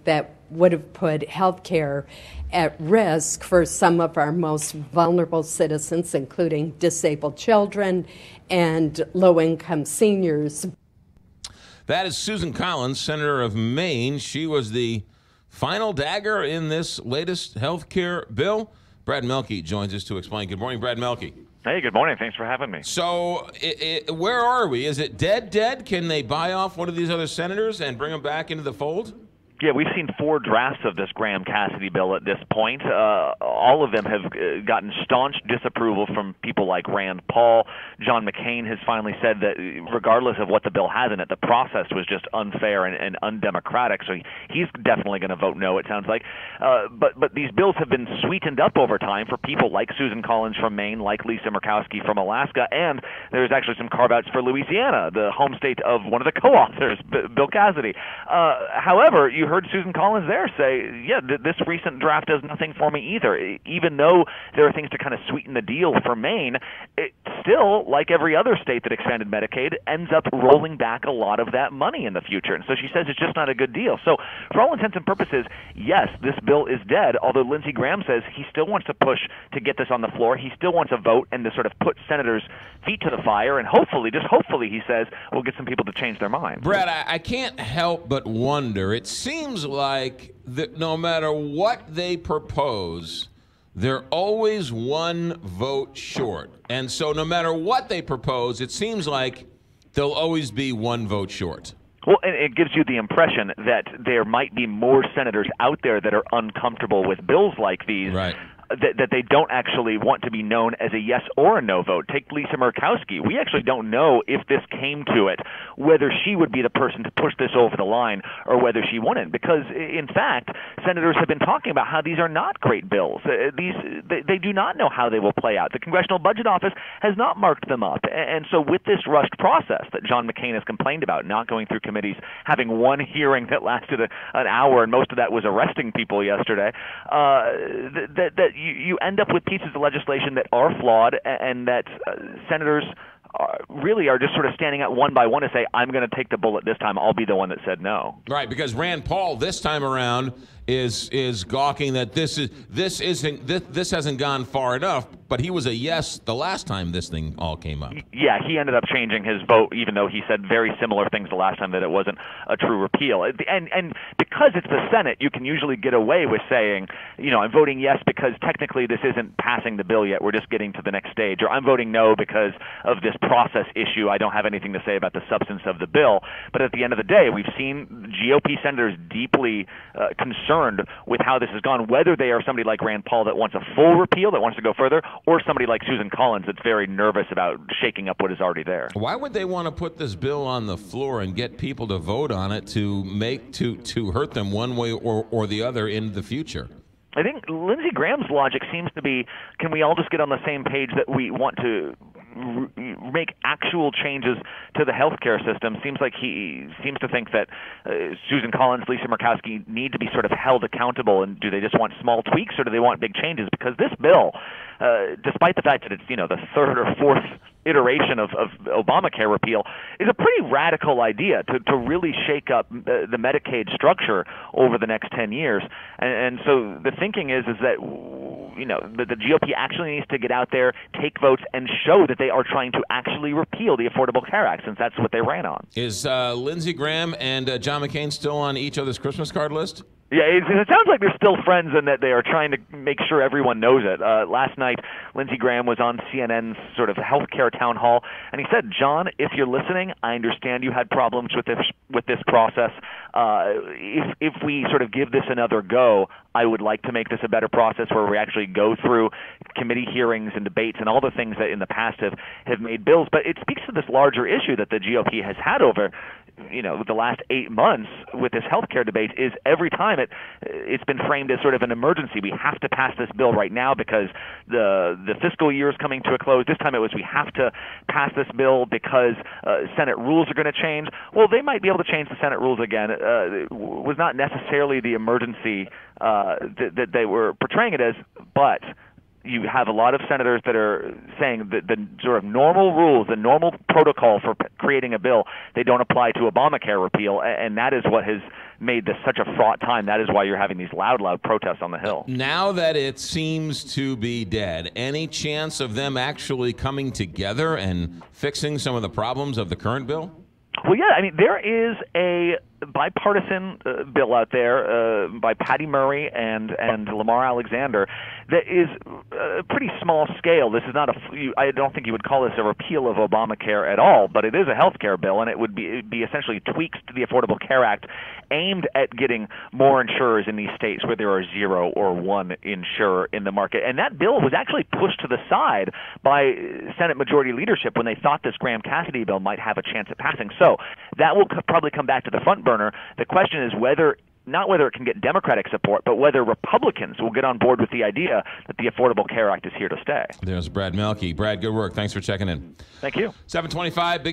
that would have put health care at risk for some of our most vulnerable citizens, including disabled children and low-income seniors. That is Susan Collins, Senator of Maine. She was the final dagger in this latest health care bill. Brad Melke joins us to explain. Good morning, Brad Melke. Hey, good morning. Thanks for having me. So where are we? Is it dead? Can they buy off one of these other senators and bring them back into the fold? Yeah, we've seen 4 drafts of this Graham-Cassidy bill at this point. All of them have gotten staunch disapproval from people like Rand Paul. John McCain has finally said that regardless of what the bill has in it, the process was just unfair and undemocratic. So he's definitely going to vote no, it sounds like. But these bills have been sweetened up over time for people like Susan Collins from Maine, like Lisa Murkowski from Alaska, and there's actually some carve-outs for Louisiana, the home state of one of the co-authors, Bill Cassidy. However, you heard Susan Collins there say, yeah, this recent draft does nothing for me either. Even though there are things to kind of sweeten the deal for Maine, it still, like every other state that expanded Medicaid, ends up rolling back a lot of that money in the future. And so she says it's just not a good deal. So for all intents and purposes, yes, this bill is dead, although Lindsey Graham says he still wants to push to get this on the floor. He still wants a vote and to sort of put senators' feet to the fire, and hopefully, just hopefully, he says, we'll get some people to change their minds. Brad, I can't help but wonder. It seems like that no matter what they propose, they're always one vote short. And so no matter what they propose, it seems like they'll always be one vote short. Well, and it gives you the impression that there might be more senators out there that are uncomfortable with bills like these. Right. That they don't actually want to be known as a yes or a no vote. Take Lisa Murkowski. We actually don't know if this came to it, whether she would be the person to push this over the line or whether she wouldn't. Because, in fact, senators have been talking about how these are not great bills. They do not know how they will play out. The Congressional Budget Office has not marked them up. And so with this rushed process that John McCain has complained about, not going through committees, having one hearing that lasted an hour, and most of that was arresting people yesterday, that you end up with pieces of legislation that are flawed and that senators really are just sort of standing out one by one to say, I'm going to take the bullet this time. I'll be the one that said no. Right, because Rand Paul this time around is gawking that this hasn't gone far enough, but he was a yes the last time this thing all came up. Yeah, he ended up changing his vote, even though he said very similar things the last time, that it wasn't a true repeal. And because it's the Senate, you can usually get away with saying, I'm voting yes because technically this isn't passing the bill yet. We're just getting to the next stage. Or I'm voting no because of this process issue. I don't have anything to say about the substance of the bill. But at the end of the day, we've seen GOP senators deeply concerned with how this has gone, whether they are somebody like Rand Paul that wants a full repeal, that wants to go further, or somebody like Susan Collins that's very nervous about shaking up what is already there. Why would they want to put this bill on the floor and get people to vote on it to hurt them one way or the other in the future? I think Lindsey Graham's logic seems to be, can we all just get on the same page that we want to make actual changes to the healthcare system? Seems like he seems to think that Susan Collins, Lisa Murkowski need to be sort of held accountable, and do they just want small tweaks or do they want big changes? Because this bill, despite the fact that it's the third or fourth iteration of Obamacare repeal, is a pretty radical idea to really shake up the Medicaid structure over the next 10 years. And so the thinking is that the GOP actually needs to get out there, take votes, and show that they are trying to actually repeal the Affordable Care Act, since that's what they ran on. Is Lindsey Graham and John McCain still on each other's Christmas card list? Yeah, it sounds like they're still friends and that they are trying to make sure everyone knows it. Last night, Lindsey Graham was on CNN's sort of healthcare town hall, and he said, John, if you're listening, I understand you had problems with this process. If we sort of give this another go, I would like to make this a better process where we actually go through committee hearings and debates and all the things that in the past have made bills. But it speaks to this larger issue that the GOP has had over the last 8 months with this healthcare debate. Is every time it's been framed as sort of an emergency. We have to pass this bill right now because the fiscal year is coming to a close. This time it was we have to pass this bill because Senate rules are going to change. Well, they might be able to change the Senate rules again. It was not necessarily the emergency that they were portraying it as, but you have a lot of senators that are saying that the sort of normal rules, the normal protocol for creating a bill, they don't apply to Obamacare repeal, and that is what has made this such a fraught time. That is why you're having these loud protests on the Hill. Now that it seems to be dead, any chance of them actually coming together and fixing some of the problems of the current bill? Well, yeah, I mean, there is a bipartisan bill out there by Patty Murray and Lamar Alexander that is pretty small scale. This is not I don't think you would call this a repeal of Obamacare at all, but it is a health care bill, and it would be essentially tweaks to the Affordable Care Act aimed at getting more insurers in these states where there are 0 or 1 insurer in the market. And that bill was actually pushed to the side by Senate Majority Leadership when they thought this Graham Cassidy bill might have a chance at passing. So that will probably come back to the front burner. The question is not whether it can get Democratic support, but whether Republicans will get on board with the idea that the Affordable Care Act is here to stay. There's Brad Melke. Brad, good work. Thanks for checking in. Thank you. 725.